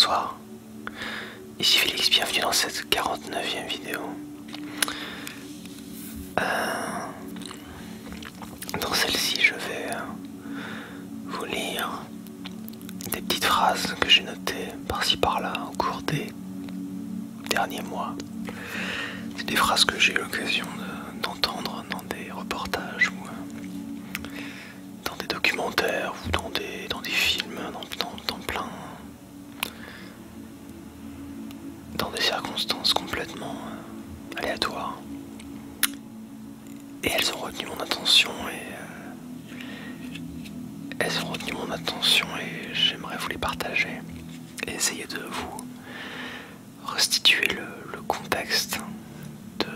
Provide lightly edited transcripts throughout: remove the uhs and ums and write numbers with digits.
bonsoir, ici Félix, bienvenue dans cette 49e vidéo. Dans celle-ci, je vais vous lire des petites phrases que j'ai notées par-ci par-là au cours des derniers mois. C'est des phrases que j'ai eu l'occasion d'entendre dans des reportages ou dans des documentaires ou dans des films, dans des circonstances complètement aléatoires. Et elles ont retenu mon attention et j'aimerais vous les partager et essayer de vous restituer le contexte de...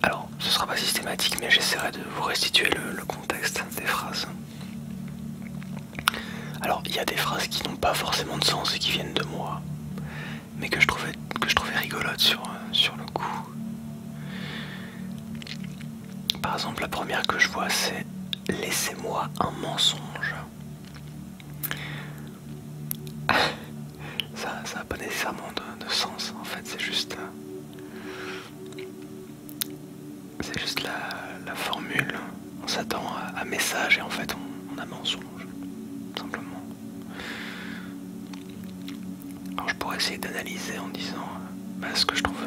Alors, ce sera pas systématique, mais j'essaierai de vous restituer le contexte des phrases. Alors, il y a des phrases qui n'ont pas forcément de sens et qui viennent de moi, mais que je trouvais rigolotes sur le coup. Par exemple, la première que je vois, c'est « Laissez-moi un mensonge ». Ça n'a pas nécessairement de sens, en fait, c'est juste la formule. On s'attend à message et en fait on a mensonge, tout simplement. Alors je pourrais essayer d'analyser en disant ce que je trouve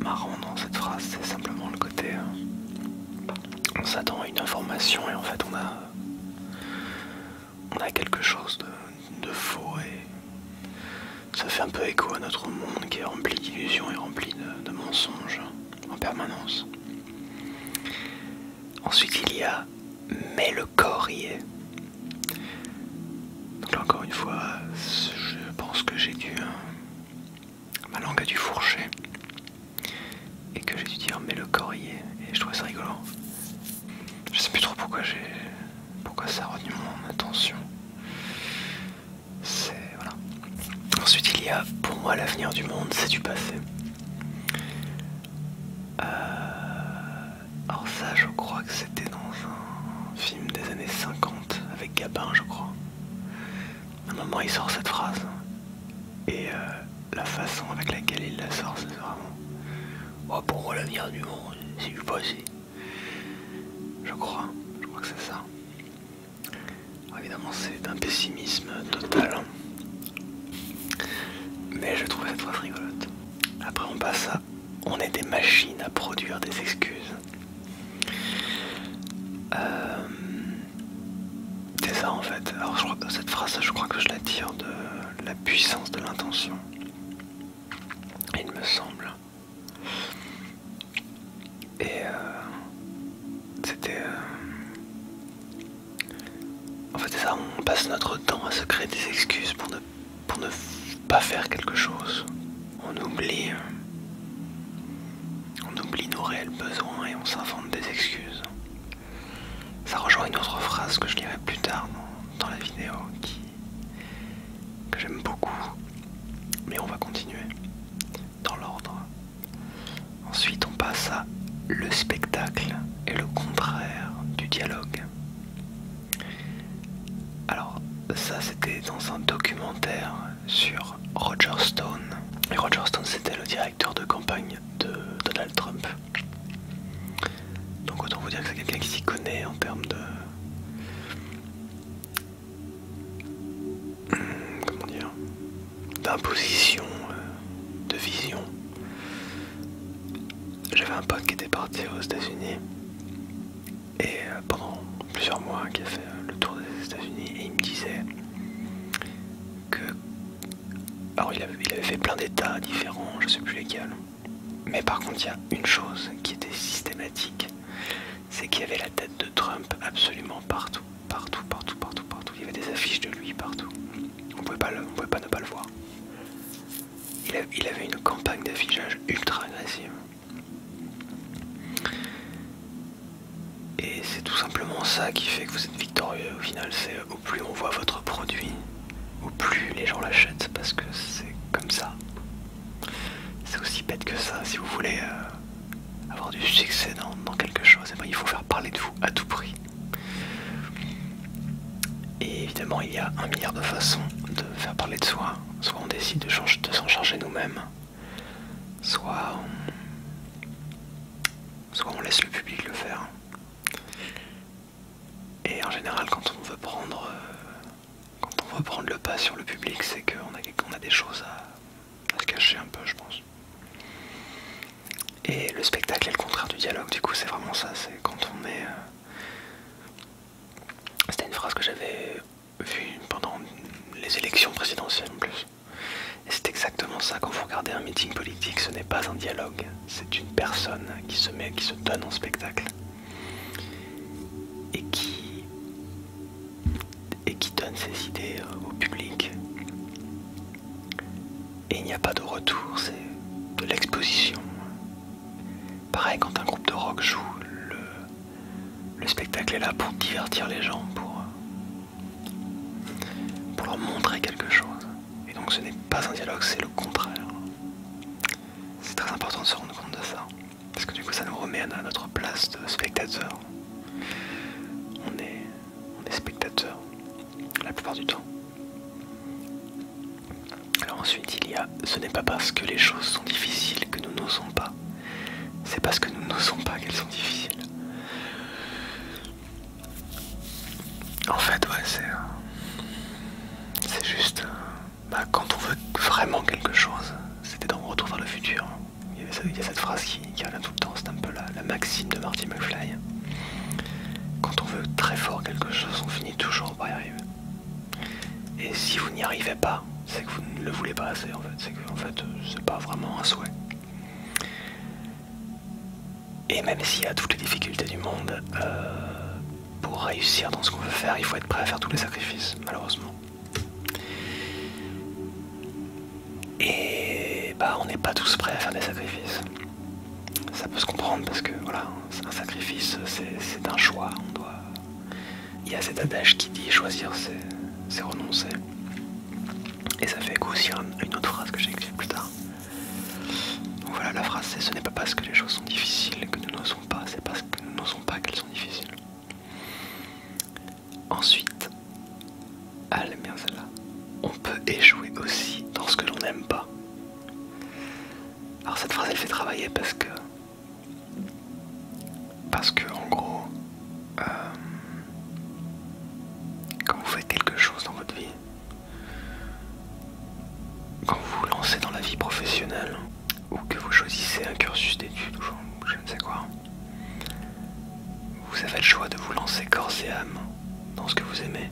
marrant dans cette phrase, c'est simplement le côté on s'attend à une information et en fait on a quelque chose de faux et ça fait un peu écho à notre monde qui est rempli d'illusions et rempli de mensonges en permanence. Ensuite il y a « mais le corps y est ». Donc là encore une fois, je pense que j'ai dû... ma langue a dû fourcher et que j'ai dû dire « mais le corps y est » et je trouvais ça rigolo. Je sais plus trop pourquoi ça a retenu mon attention. Voilà. Ensuite il y a « pour moi l'avenir du monde c'est du passé ». Alors ça je crois que c'était dans un film des années 50 avec Gabin je crois. À un moment il sort cette phrase et la façon avec laquelle il la sort c'est vraiment oh, pour moi l'avenir du monde c'est du passé. Je crois que c'est ça. Alors, évidemment c'est d'un pessimisme total. Mais je trouvais cette phrase rigolote. Après on passe à on est des machines à produire des excuses. C'est ça en fait. Alors cette phrase, je crois que je la tire de la puissance de l'intention. Il me semble. Et c'était... En fait c'est ça, on passe notre temps à se créer des excuses pour ne pas faire quelque chose. On oublie nos réels besoins et on s'invente des excuses. Ça rejoint une autre phrase que je lirai plus tard dans la vidéo que j'aime beaucoup. Mais on va continuer dans l'ordre. Ensuite on passe à le spectacle est le contraire du dialogue. Alors ça c'était dans un documentaire sur Roger Stone. Et Roger Stone c'était le directeur de campagne de Donald Trump. Donc autant vous dire que c'est quelqu'un qui s'y connaît en termes de... comment dire, d'imposition, de vision. J'avais un pote qui était parti aux États-Unis et pendant plusieurs mois qui a fait le tour des États-Unis et il me disait que... Alors il avait fait plein d'états différents, je sais plus lesquels. Mais par contre il y a une chose qui était systématique, c'est qu'il y avait la tête de Trump absolument partout. Il y avait des affiches de lui partout. On pouvait pas ne pas le voir. Il avait une campagne d'affichage ultra agressive. Et c'est tout simplement ça qui fait que vous êtes victorieux au final, c'est au plus on voit votre produit, au plus les gens l'achètent, parce que c'est comme ça. C'est aussi bête que ça, si vous voulez avoir du succès dans quelque chose, et ben, il faut faire parler de vous à tout prix. Et évidemment, il y a un milliard de façons de faire parler de soi. Soit on décide de s'en charger nous-mêmes, soit on laisse le public le faire. Et en général, quand on veut prendre le pas sur le public, c'est qu'on a des choses à se cacher un peu, je pense. Et le spectacle est le contraire du dialogue, du coup c'est vraiment ça, c'est quand on est... C'était une phrase que j'avais vue pendant les élections présidentielles en plus. Et c'est exactement ça, quand vous regardez un meeting politique, ce n'est pas un dialogue, c'est une personne qui se donne en spectacle. Et qui donne ses idées au public. Et il n'y a pas de retour, c'est de l'exposition. Pareil, quand un groupe de rock joue, le spectacle est là pour divertir les gens, pour leur montrer quelque chose. Et donc ce n'est pas un dialogue, c'est le contraire. C'est très important de se rendre compte de ça, parce que du coup ça nous remet à notre place de spectateur. On est spectateur, la plupart du temps. Alors ensuite il y a, ce n'est pas parce que les choses sont difficiles que nous n'osons pas. C'est parce que nous n'osons pas qu'elles sont difficiles. En fait, ouais, c'est juste... quand on veut vraiment quelque chose, c'était dans Retour vers le futur. Il y a cette phrase qui revient tout le temps, c'est un peu la maxime de Marty McFly. Quand on veut très fort quelque chose, on finit toujours par y arriver. Et si vous n'y arrivez pas, c'est que vous ne le voulez pas assez, en fait. C'est que, en fait, c'est pas vraiment un souhait. Et même s'il y a toutes les difficultés du monde, pour réussir dans ce qu'on veut faire, il faut être prêt à faire tous les sacrifices, malheureusement. Et on n'est pas tous prêts à faire des sacrifices. Ça peut se comprendre parce que voilà, c'est un sacrifice, c'est un choix. Il y a cet adage qui dit choisir c'est renoncer. Et ça fait écho aussi à une autre phrase que j'ai écrite plus tard. Donc voilà, la phrase c'est: ce n'est pas parce que les choses sont difficiles que nous n'osons pas, c'est parce que nous n'osons pas qu'elles sont difficiles. Ensuite, elle aime bien celle-là. On peut échouer aussi dans ce que l'on n'aime pas. Alors cette phrase elle fait travailler parce que en gros, quand vous faites quelque chose dans votre vie, quand vous vous lancez dans la vie professionnelle, ou que vous choisissez un cursus d'études, ou je ne sais quoi, vous avez le choix de vous lancer corps et âme dans ce que vous aimez,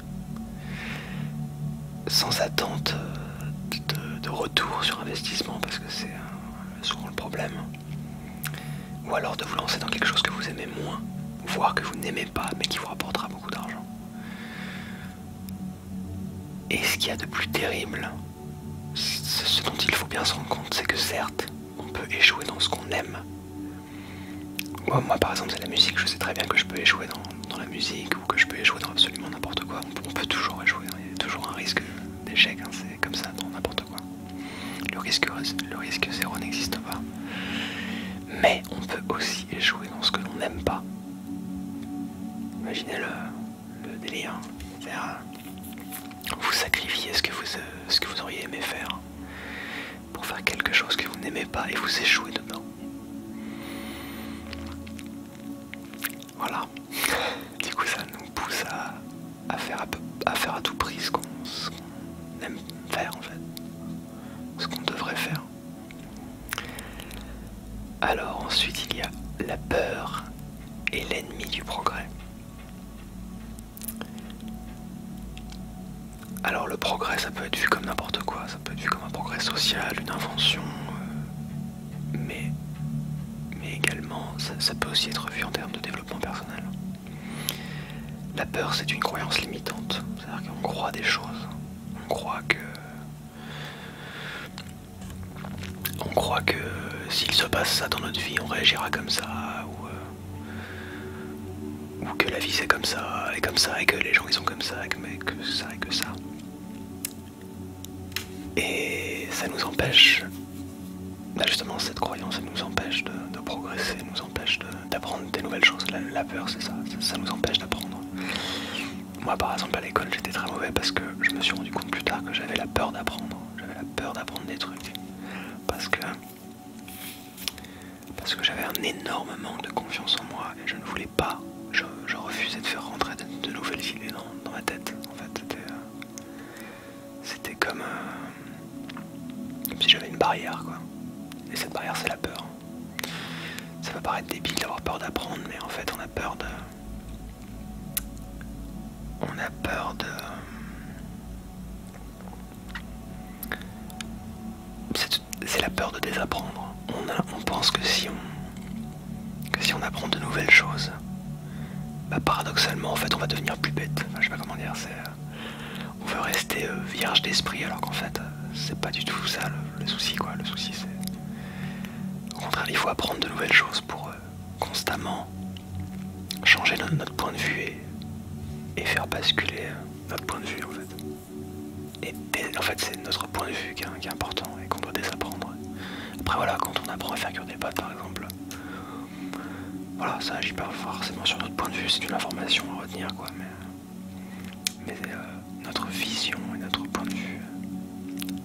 sans attente de retour sur investissement, parce que c'est souvent le problème. Ou alors de vous lancer dans quelque chose que vous aimez moins, voire que vous n'aimez pas, mais qui vous rapportera beaucoup d'argent. Et ce qu'il y a de plus terrible, ce dont il faut bien se rendre compte, c'est que certes, on peut échouer dans ce qu'on aime. Moi par exemple, c'est la musique, je sais très bien que je peux échouer dans la musique, ou que je peux échouer dans absolument n'importe quoi. On peut toujours échouer, il y a toujours un risque d'échec, hein, c'est comme ça dans n'importe quoi. Le risque zéro n'existe pas. Mais on peut aussi échouer dans ce que l'on n'aime pas. Imaginez le délire. C'est-à-dire, vous sacrifiez ce que vous auriez aimé faire pour faire quelque chose que vous n'aimez pas et vous échouez dedans. Voilà. Du coup, ça nous pousse à faire à tout prix ce qu'on aime faire en fait. Ce qu'on devrait faire. Alors ensuite il y a la peur est l'ennemi du progrès. Alors le progrès ça peut être vu comme n'importe quoi, ça peut être vu comme un progrès social, une invention, mais également ça peut aussi être vu en termes de développement personnel. La peur c'est une croyance limitante, c'est-à-dire qu'on croit des choses, on croit que s'il se passe ça dans notre vie, on réagira comme ça, ou que la vie c'est comme ça, et que les gens ils sont comme ça, et que ça, et que ça. Et ça nous empêche, justement cette croyance, elle nous empêche de progresser, nous empêche d'apprendre des nouvelles choses. La peur c'est ça, ça nous empêche d'apprendre. moi par exemple à l'école j'étais très mauvais parce que je me suis rendu compte plus tard que j'avais la peur d'apprendre. J'avais la peur d'apprendre des trucs. Parce que j'avais un énorme manque de confiance en moi et je ne voulais pas, je refusais de faire rentrer de nouvelles idées dans ma tête. En fait, c'était comme si j'avais une barrière, quoi. Et cette barrière, c'est la peur. Ça peut paraître débile d'avoir peur d'apprendre, mais en fait, on a peur de... C'est la peur de désapprendre. On pense que si on apprend de nouvelles choses, bah paradoxalement, en fait, on va devenir plus bête. Enfin, je sais pas comment dire, on veut rester vierge d'esprit, alors qu'en fait, c'est pas du tout ça le souci, quoi. Le souci, c'est... Au contraire, il faut apprendre de nouvelles choses pour constamment changer notre point de vue et faire basculer notre point de vue, en fait. Et en fait, c'est notre point de vue qui est important et qu'on doit désapprendre. Après, voilà, quand on apprend à faire cuire des pâtes, par exemple, voilà, ça agit pas forcément sur notre point de vue, c'est une information à retenir, quoi. Mais notre vision et notre point de vue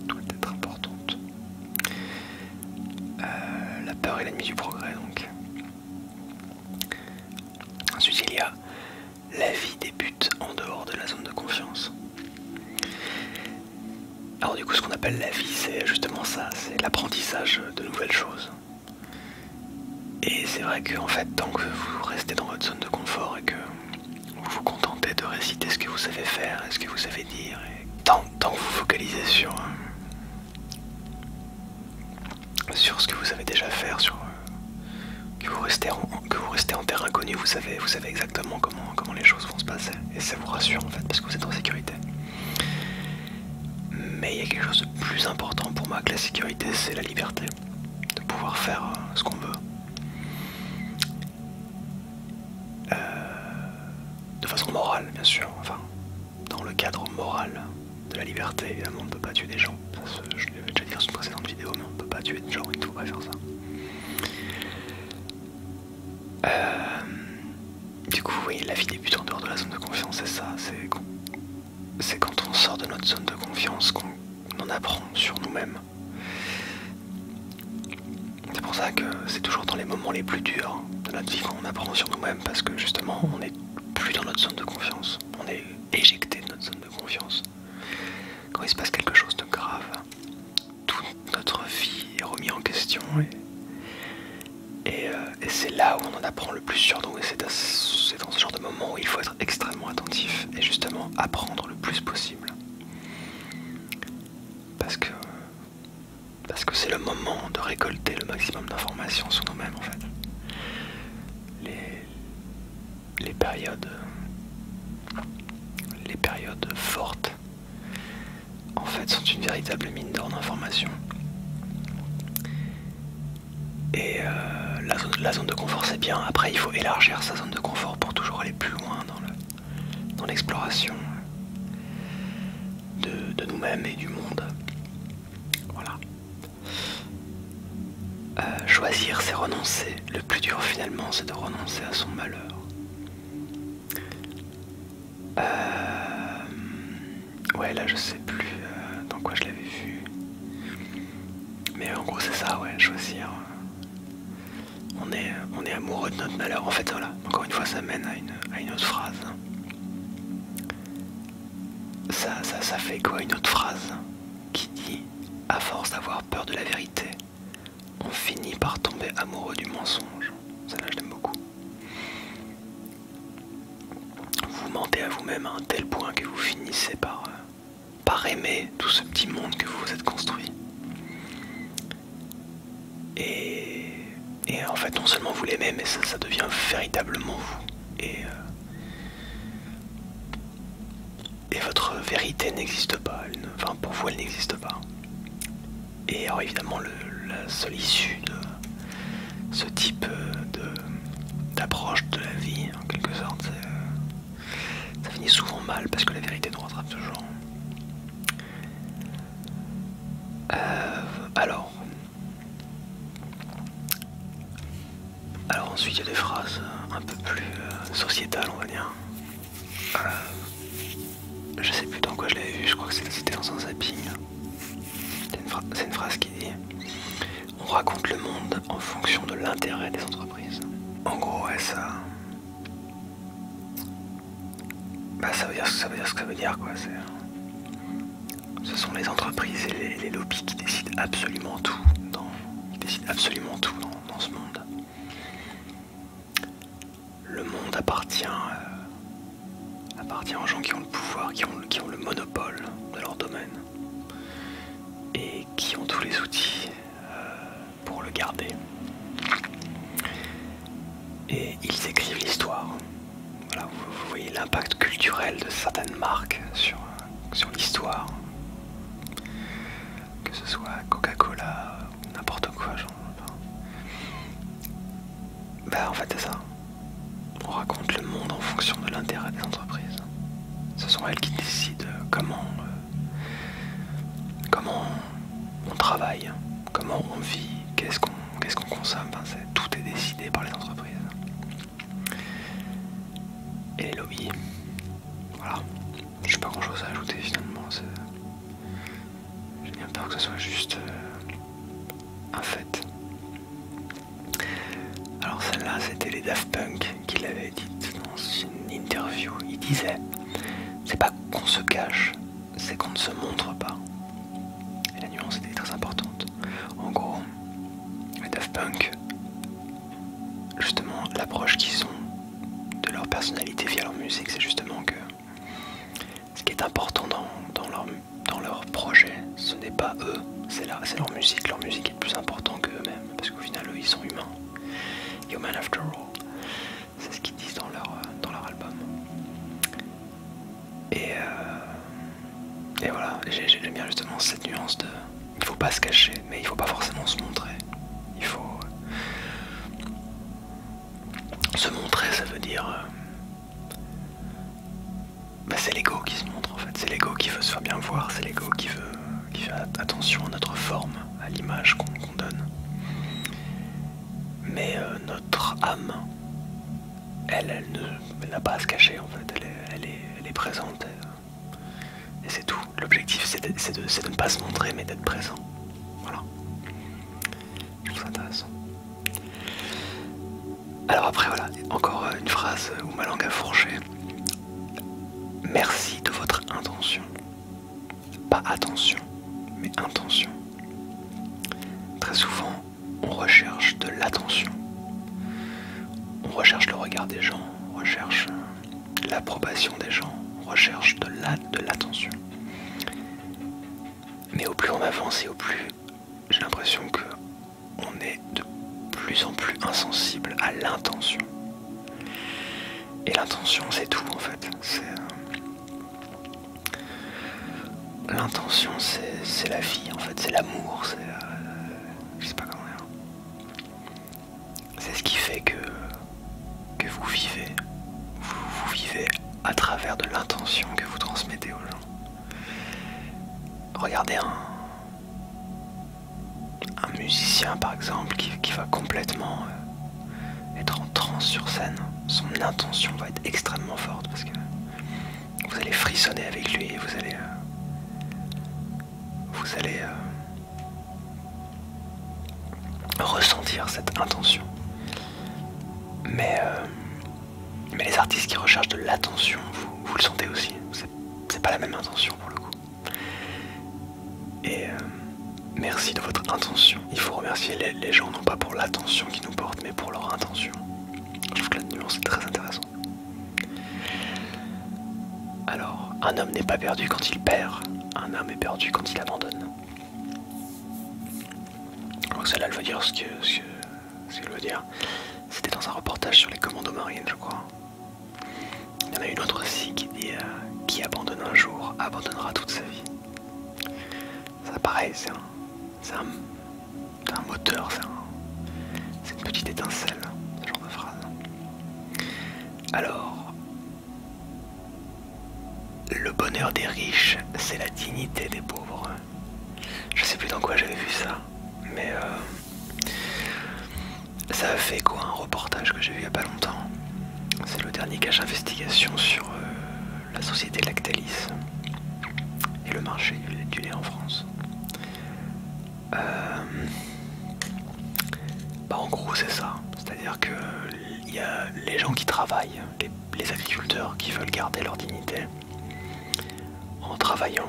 doit être importante. La peur est l'ennemi du progrès, donc. Ensuite, il y a la vie débute en dehors de la zone de confiance. Alors du coup, ce qu'on appelle la vie, c'est justement ça, c'est l'apprentissage de nouvelles choses. Et c'est vrai que en fait, tant que vous restez dans votre zone de confort et que vous vous contentez de réciter ce que vous savez faire et ce que vous savez dire, et tant que vous focalisez sur ce que vous savez déjà faire, que vous restez en terre inconnue, vous savez exactement comment les choses vont se passer. Et ça vous rassure en fait, parce que vous êtes en sécurité. Mais il y a quelque chose de plus important pour moi que la sécurité, c'est la liberté. De pouvoir faire ce qu'on veut. De façon morale, bien sûr. Enfin, dans le cadre moral de la liberté, évidemment, on ne peut pas tuer des gens. Ça, je l'avais déjà dit dans une précédente vidéo, mais on ne peut pas tuer des gens, il ne faut pas faire ça. Du coup, oui, la vie débute en dehors de la zone de confiance, c'est ça. C'est quand on sort de notre zone de confiance qu'on en apprend sur nous-mêmes. C'est pour ça que c'est toujours dans les moments les plus durs de notre vie qu'on apprend sur nous-mêmes, parce que justement, on n'est plus dans notre zone de confiance. On est éjecté de notre zone de confiance. Quand il se passe quelque chose de grave, toute notre vie est remise en question et c'est là où on en apprend le plus sur nous, et c'est dans ce genre de moment où il faut être extrêmement attentif et justement apprendre le plus possible. Parce que c'est le moment de récolter le maximum d'informations sur nous-mêmes en fait. Les périodes fortes en fait sont une véritable mine d'or d'informations. Et la zone de confort c'est bien, après il faut élargir sa zone de confort pour toujours aller plus loin dans l'exploration de nous-mêmes et du monde. Voilà. Choisir c'est renoncer. Le plus dur finalement c'est de renoncer à son malheur. Ouais, là je sais plus dans quoi je l'avais vu. Mais en gros c'est ça, ouais, choisir. On est amoureux de notre malheur. En fait, voilà, encore une fois ça mène à une autre phrase. Ça fait quoi une autre phrase qui dit: à force d'avoir peur de la vérité, on finit par tomber amoureux du mensonge. Celle-là je l'aime beaucoup. Vous mentez à vous-même à un tel point que vous finissez par aimer tout ce petit monde que vous vous êtes construit. Et en fait non seulement vous l'aimez, mais ça devient véritablement vous. Et votre vérité n'existe pas, enfin pour vous elle n'existe pas. Et alors évidemment la seule issue de ce type d'approche de la vie, en quelque sorte, ça finit souvent mal parce que la vérité nous rattrape toujours. Alors ensuite il y a des phrases un peu plus sociétales on va dire. je sais plus dans quoi je l'avais vu, je crois que c'était dans un zapping. C'est une phrase qui dit: on raconte le monde en fonction de l'intérêt des entreprises. En gros, ouais, ça. Bah, ça veut dire ce que ça veut dire, quoi. Ce sont les entreprises et les lobbies qui décident absolument tout dans ce monde. Le monde appartient aux gens qui ont le pouvoir, qui ont le monopole de leur domaine et qui ont tous les outils pour le garder. Et ils écrivent l'histoire. Voilà, vous voyez l'impact culturel de certaines marques sur l'histoire. Que ce soit Coca-Cola, n'importe quoi, genre. Bah en fait c'est ça. On raconte le monde en fonction de l'intérêt des entreprises. Ce sont elles qui décident comment on travaille, comment on vit, qu'est-ce qu'on consomme. Enfin, tout est décidé par les entreprises. Et les lobbies. Voilà. Je n'ai pas grand chose à ajouter finalement. J'ai bien peur que ce soit juste un fait. Alors celle-là, c'était les Daft Punk qui l'avaient dite dans une interview. Ils disaient: c'est pas qu'on se cache, c'est qu'on ne se montre pas. Et la nuance était très importante. En gros, les Daft Punk, justement, l'approche qu'ils ont de leur personnalité via leur musique, c'est justement que ce qui est important dans leur projet, ce n'est pas eux, c'est leur musique. Leur musique est plus importante qu'eux-mêmes, parce qu'au final, eux, ils sont humains. Human after all. C'est ce qu'ils disent dans leur album. Et voilà, j'aime bien justement cette nuance de: il faut pas se cacher, mais il faut pas forcément se montrer. Il faut se montrer, ça veut dire c'est l'ego qui se montre en fait, c'est l'ego qui veut se faire bien voir, c'est l'ego qui fait attention à notre forme, à l'image qu'on donne. Mais notre âme, elle n'a pas à se cacher en fait, elle est présente et c'est tout. L'objectif c'est de ne pas se montrer mais d'être présent. Voilà. Je trouve ça intéressant. Alors après voilà, encore une phrase où ma langue a fourché. Merci de votre intention. Pas attention, mais intention. Très souvent, on recherche de l'attention. On recherche le regard des gens, on recherche l'approbation des gens, on recherche de l'attention. Mais au plus on avance et au plus j'ai l'impression que on est de plus en plus insensible à l'intention. Et l'intention, c'est tout en fait. L'intention, c'est la vie en fait, c'est l'amour, je sais pas comment dire. C'est ce qui fait que vous vivez. Vous vivez à travers de l'intention que vous transmettez aux gens. Regardez un musicien par exemple qui va complètement être en transe sur scène. Son intention va être extrêmement forte parce que vous allez frissonner avec lui et vous allez ressentir cette intention. Mais les artistes qui recherchent de l'attention, vous le sentez aussi. C'est pas la même intention pour le coup. Et merci de votre intention. Il faut remercier les gens non pas pour l'attention qu'ils nous portent, mais pour leur intention. Je trouve que la nuance est très intéressante. Alors, un homme n'est pas perdu quand il perd. Un homme est perdu quand il abandonne. Donc celle-là, elle veut dire ce qu'elle veut dire. C'était dans un reportage sur les commandos marines, je crois. Il y en a une autre aussi qui dit qui abandonne un jour, abandonnera toute sa vie. Ça pareil, c'est un moteur, c'est une petite étincelle, ce genre de phrase. Alors, le bonheur des riches, c'est la dignité des pauvres. Je sais plus dans quoi j'avais vu ça, mais ça a fait écho à un reportage que j'ai vu il y a pas longtemps. C'est le dernier cache investigation sur la société Lactalis et le marché du lait en France. En gros c'est ça, c'est-à-dire que il y a les gens qui travaillent, les agriculteurs qui veulent garder leur dignité en travaillant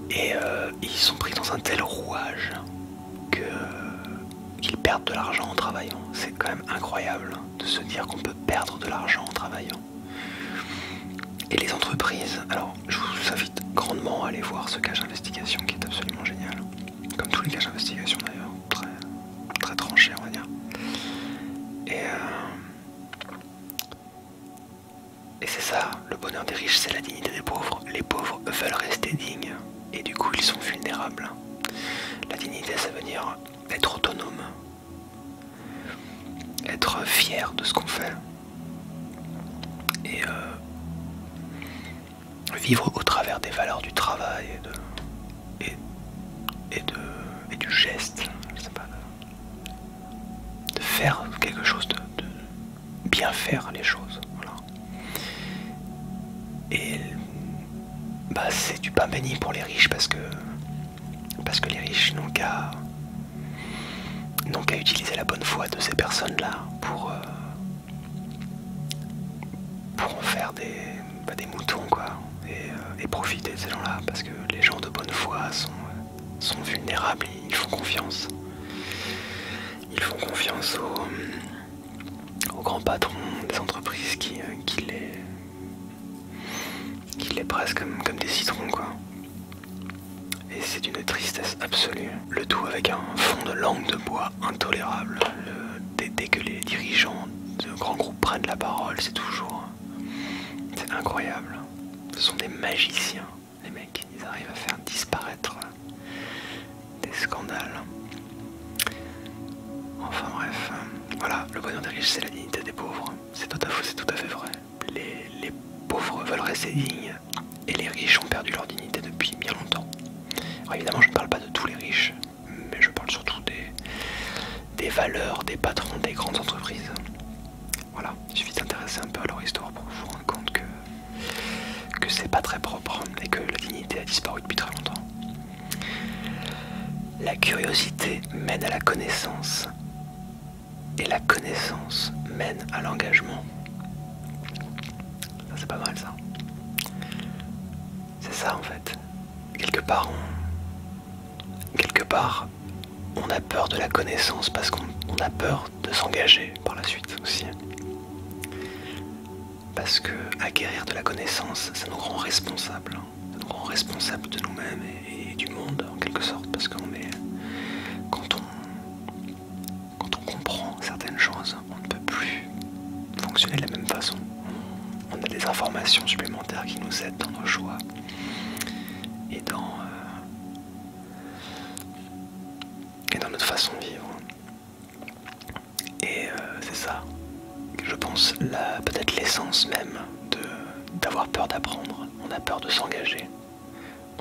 et ils sont pris dans un tel rouage qu'ils perdent de l'argent en travaillant. C'est quand même incroyable de se dire qu'on peut perdre de l'argent en travaillant. Et les entreprises, alors je vous invite grandement à aller voir ce cache investigation qui est absolument génial. Comme tous les caches d'investigation d'ailleurs, très tranché on va dire. Et c'est ça, le bonheur des riches, c'est la dignité des pauvres. Les pauvres veulent rester dignes et du coup ils sont vulnérables. La dignité, ça veut dire être autonome, être fier de ce qu'on fait et vivre au travers des valeurs du travail et du geste, je sais pas, de faire quelque chose, de bien faire les choses. Voilà. Et c'est du pain béni pour les riches parce que les riches n'ont qu'à utiliser la bonne foi de ces personnes-là pour en faire des moutons quoi, et profiter de ces gens-là parce que les gens de bonne foi sont vulnérables, ils font confiance. Ils font confiance aux grands patrons des entreprises qui les pressent comme des citrons quoi. Et c'est d'une tristesse absolue. Le tout avec un fond de langue de bois intolérable. Dès que les dirigeants de grands groupes prennent la parole, c'est incroyable. Ce sont des magiciens, les mecs. Ils arrivent à faire disparaître des scandales. Enfin bref, voilà, le bonheur des riches, c'est la dignité des pauvres. C'est tout à fait vrai. Les pauvres veulent rester dignes et les riches ont perdu leur dignité depuis bien longtemps. Alors évidemment, je ne parle pas de tous les riches, mais je parle surtout des valeurs des patrons des grandes entreprises. Voilà, il suffit de s'intéresser un peu à leur histoire pour vous rendre compte que c'est pas très propre et que la dignité a disparu depuis très longtemps. La curiosité mène à la connaissance et la connaissance mène à l'engagement. Ça c'est pas mal ça. C'est ça en fait. Quelque part on a peur de la connaissance parce qu'on a peur de s'engager par la suite aussi. Parce que acquérir de la connaissance, ça nous rend responsables. Ça nous rend responsables de nous-mêmes et du monde en quelque sorte. Parce quand on comprend certaines choses, on ne peut plus fonctionner de la même façon. On a des informations supplémentaires qui nous aident dans nos choix et dans notre façon de vivre. Et c'est ça, je pense, peut-être l'essence même d'avoir peur d'apprendre. On a peur de s'engager.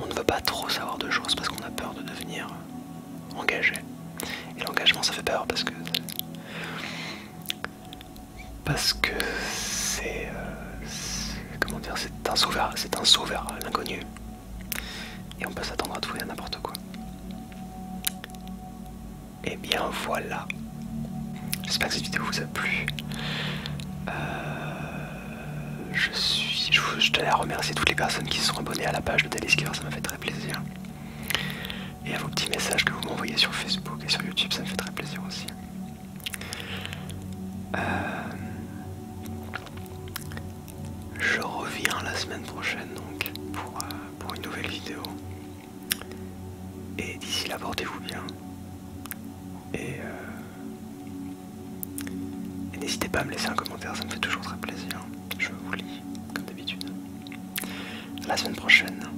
On ne veut pas trop savoir de choses parce qu'on a peur de devenir engagé. Et l'engagement, ça fait peur parce que c'est comment dire, c'est un sauveur à l'inconnu. Et on peut s'attendre à tout et à n'importe quoi. Et bien voilà. J'espère que cette vidéo vous a plu. Je tenais à remercier toutes les personnes qui se sont abonnées à la page de Télésqueur, ça m'a fait très plaisir. Et à vos petits messages que vous m'envoyez sur Facebook et sur YouTube, ça me fait très plaisir aussi. Je reviens la semaine prochaine donc pour une nouvelle vidéo. Et d'ici là, portez-vous bien. Et n'hésitez pas à me laisser un commentaire, ça me fait toujours très plaisir. Je vous lis, comme d'habitude. À la semaine prochaine.